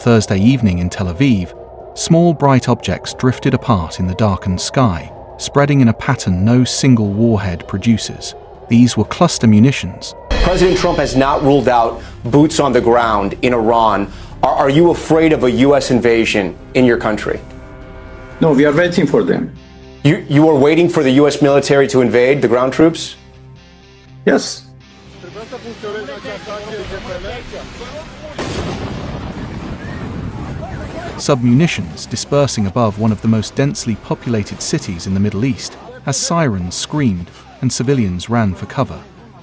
Thursday evening in Tel Aviv, small bright objects drifted apart in the darkened sky, spreading in a pattern no single warhead produces. These were cluster munitions. President Trump has not ruled out boots on the ground in Iran. Are you afraid of a U.S. invasion in your country? No, we are waiting for them. You are waiting for the U.S. military to invade the ground troops? Yes. Submunitions dispersing above one of the most densely populated cities in the Middle East as sirens screamed and civilians ran for cover.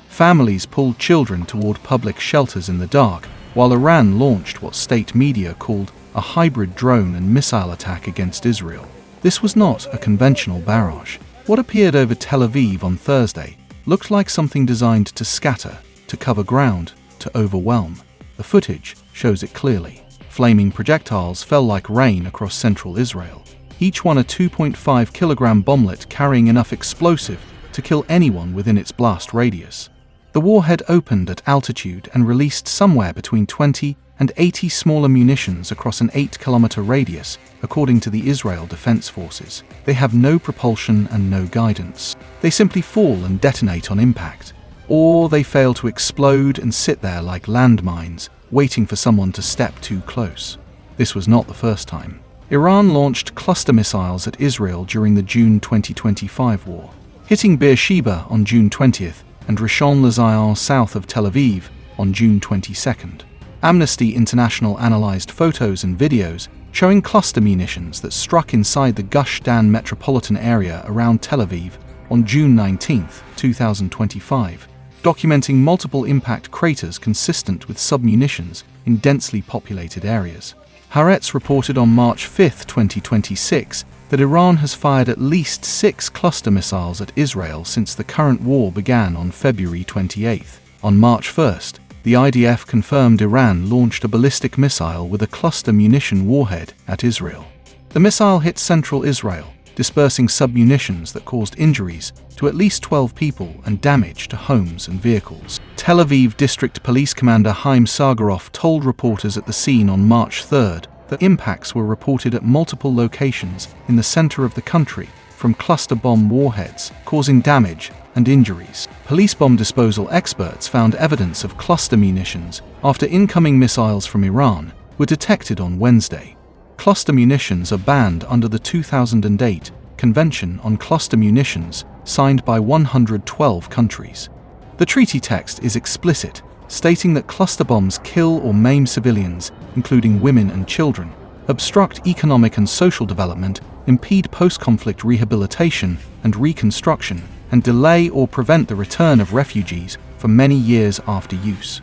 Families pulled children toward public shelters in the dark, while Iran launched what state media called a hybrid drone and missile attack against Israel. This was not a conventional barrage. What appeared over Tel Aviv on Thursday looked like something designed to scatter, to cover ground, to overwhelm. The footage shows it clearly. Flaming projectiles fell like rain across central Israel, each one a 2.5-kilogram bomblet carrying enough explosive to kill anyone within its blast radius. The warhead opened at altitude and released somewhere between 20 and 80 smaller munitions across an 8-kilometer radius, according to the Israel Defense Forces. They have no propulsion and no guidance. They simply fall and detonate on impact. Or they fail to explode and sit there like landmines, waiting for someone to step too close. This was not the first time. Iran launched cluster missiles at Israel during the June 2025 war, hitting Beersheba on June 20th and Rishon LeZion south of Tel Aviv on June 22nd. Amnesty International analyzed photos and videos showing cluster munitions that struck inside the Gush Dan metropolitan area around Tel Aviv on June 19, 2025, documenting multiple impact craters consistent with submunitions in densely populated areas. Haaretz reported on March 5, 2026, that Iran has fired at least 6 cluster missiles at Israel since the current war began on February 28. On March 1st, the IDF confirmed Iran launched a ballistic missile with a cluster munition warhead at Israel. The missile hit central Israel, dispersing submunitions that caused injuries to at least 12 people and damage to homes and vehicles. Tel Aviv District Police Commander Haim Sargaroff told reporters at the scene on March 3rd that impacts were reported at multiple locations in the center of the country from cluster bomb warheads, causing damage and injuries. Police bomb disposal experts found evidence of cluster munitions after incoming missiles from Iran were detected on Wednesday. Cluster munitions are banned under the 2008 Convention on Cluster Munitions, signed by 112 countries. The treaty text is explicit, stating that cluster bombs kill or maim civilians, including women and children, obstruct economic and social development, impede post-conflict rehabilitation and reconstruction, and delay or prevent the return of refugees for many years after use.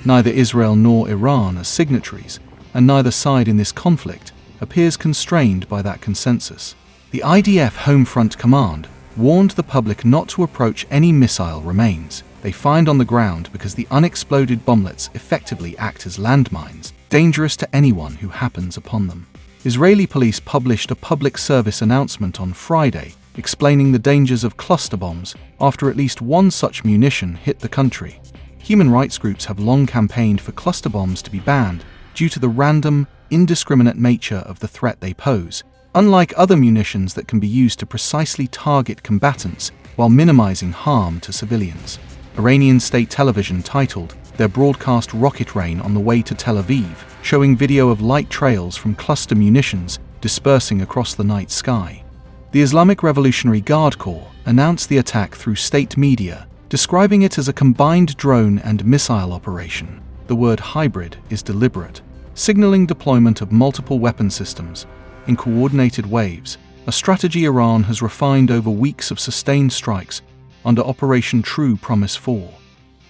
Neither Israel nor Iran are signatories, and neither side in this conflict appears constrained by that consensus. The IDF Home Front Command warned the public not to approach any missile remains they find on the ground because the unexploded bomblets effectively act as landmines, dangerous to anyone who happens upon them. Israeli police published a public service announcement on Friday explaining the dangers of cluster bombs after at least one such munition hit the country. Human rights groups have long campaigned for cluster bombs to be banned due to the random, indiscriminate nature of the threat they pose, unlike other munitions that can be used to precisely target combatants while minimizing harm to civilians. Iranian state television titled their broadcast rocket rain on the way to Tel Aviv, showing video of light trails from cluster munitions dispersing across the night sky. The Islamic Revolutionary Guard Corps announced the attack through state media, describing it as a combined drone and missile operation. The word hybrid is deliberate, signaling deployment of multiple weapon systems in coordinated waves, a strategy Iran has refined over weeks of sustained strikes under Operation True Promise 4.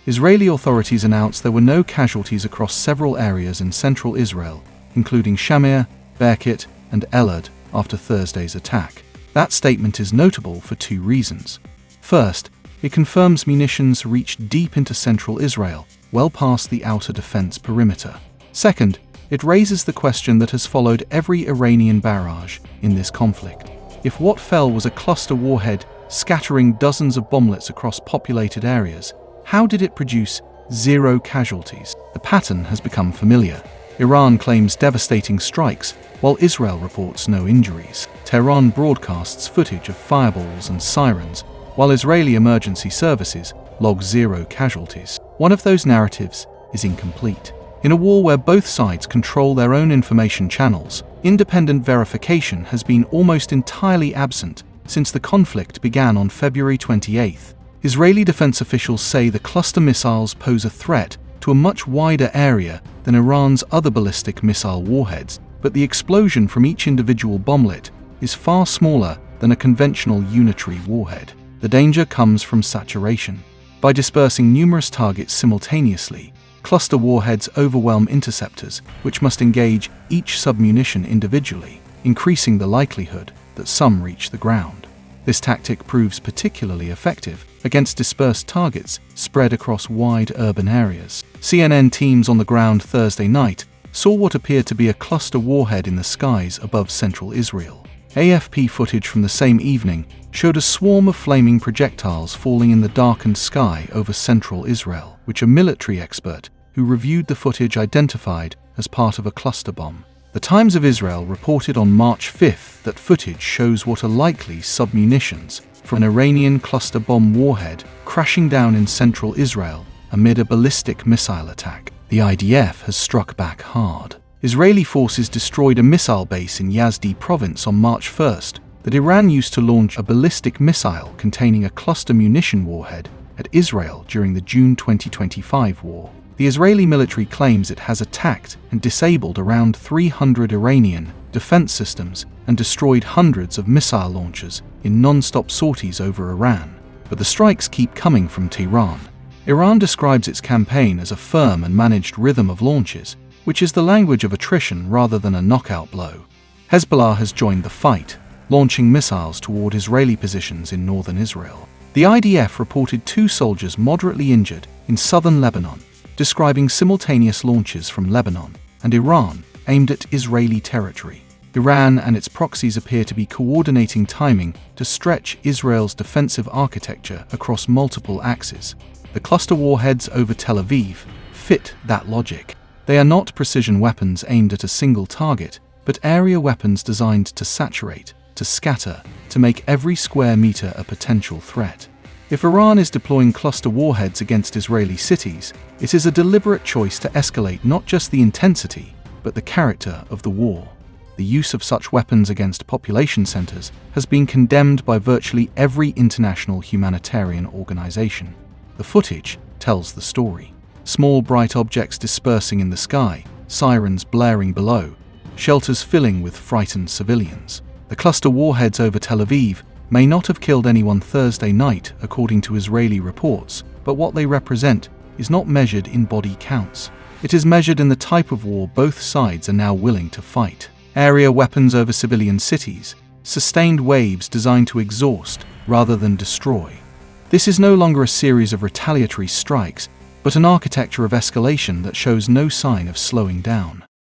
Israeli authorities announced there were no casualties across several areas in central Israel, including Shamir, Berkut, and Elad, after Thursday's attack. That statement is notable for 2 reasons. First, it confirms munitions reached deep into central Israel, well past the outer defense perimeter. Second, it raises the question that has followed every Iranian barrage in this conflict. If what fell was a cluster warhead scattering dozens of bomblets across populated areas, how did it produce 0 casualties? The pattern has become familiar. Iran claims devastating strikes, while Israel reports no injuries. Tehran broadcasts footage of fireballs and sirens, while Israeli emergency services log 0 casualties. One of those narratives is incomplete. In a war where both sides control their own information channels, independent verification has been almost entirely absent since the conflict began on February 28. Israeli defense officials say the cluster missiles pose a threat to a much wider area than Iran's other ballistic missile warheads, but the explosion from each individual bomblet is far smaller than a conventional unitary warhead. The danger comes from saturation. By dispersing numerous targets simultaneously, cluster warheads overwhelm interceptors, which must engage each submunition individually, increasing the likelihood that some reach the ground. This tactic proves particularly effective against dispersed targets spread across wide urban areas. CNN teams on the ground Thursday night saw what appeared to be a cluster warhead in the skies above central Israel. AFP footage from the same evening showed a swarm of flaming projectiles falling in the darkened sky over central Israel, which a military expert who reviewed the footage identified as part of a cluster bomb. The Times of Israel reported on March 5th that footage shows what are likely submunitions from an Iranian cluster bomb warhead crashing down in central Israel amid a ballistic missile attack. The IDF has struck back hard. Israeli forces destroyed a missile base in Yazdi province on March 1st that Iran used to launch a ballistic missile containing a cluster munition warhead at Israel during the June 2025 war. The Israeli military claims it has attacked and disabled around 300 Iranian defense systems and destroyed hundreds of missile launchers in non-stop sorties over Iran. But the strikes keep coming from Tehran. Iran describes its campaign as a firm and managed rhythm of launches, which is the language of attrition rather than a knockout blow. Hezbollah has joined the fight, launching missiles toward Israeli positions in northern Israel. The IDF reported 2 soldiers moderately injured in southern Lebanon, describing simultaneous launches from Lebanon and Iran aimed at Israeli territory. Iran and its proxies appear to be coordinating timing to stretch Israel's defensive architecture across multiple axes. The cluster warheads over Tel Aviv fit that logic. They are not precision weapons aimed at a single target, but area weapons designed to saturate, to scatter, to make every square meter a potential threat. If Iran is deploying cluster warheads against Israeli cities, it is a deliberate choice to escalate not just the intensity, but the character of the war. The use of such weapons against population centers has been condemned by virtually every international humanitarian organization. The footage tells the story. Small bright objects dispersing in the sky, sirens blaring below, shelters filling with frightened civilians. The cluster warheads over Tel Aviv may not have killed anyone Thursday night, according to Israeli reports, but what they represent is not measured in body counts. It is measured in the type of war both sides are now willing to fight. Area weapons over civilian cities, sustained waves designed to exhaust rather than destroy. This is no longer a series of retaliatory strikes, but an architecture of escalation that shows no sign of slowing down.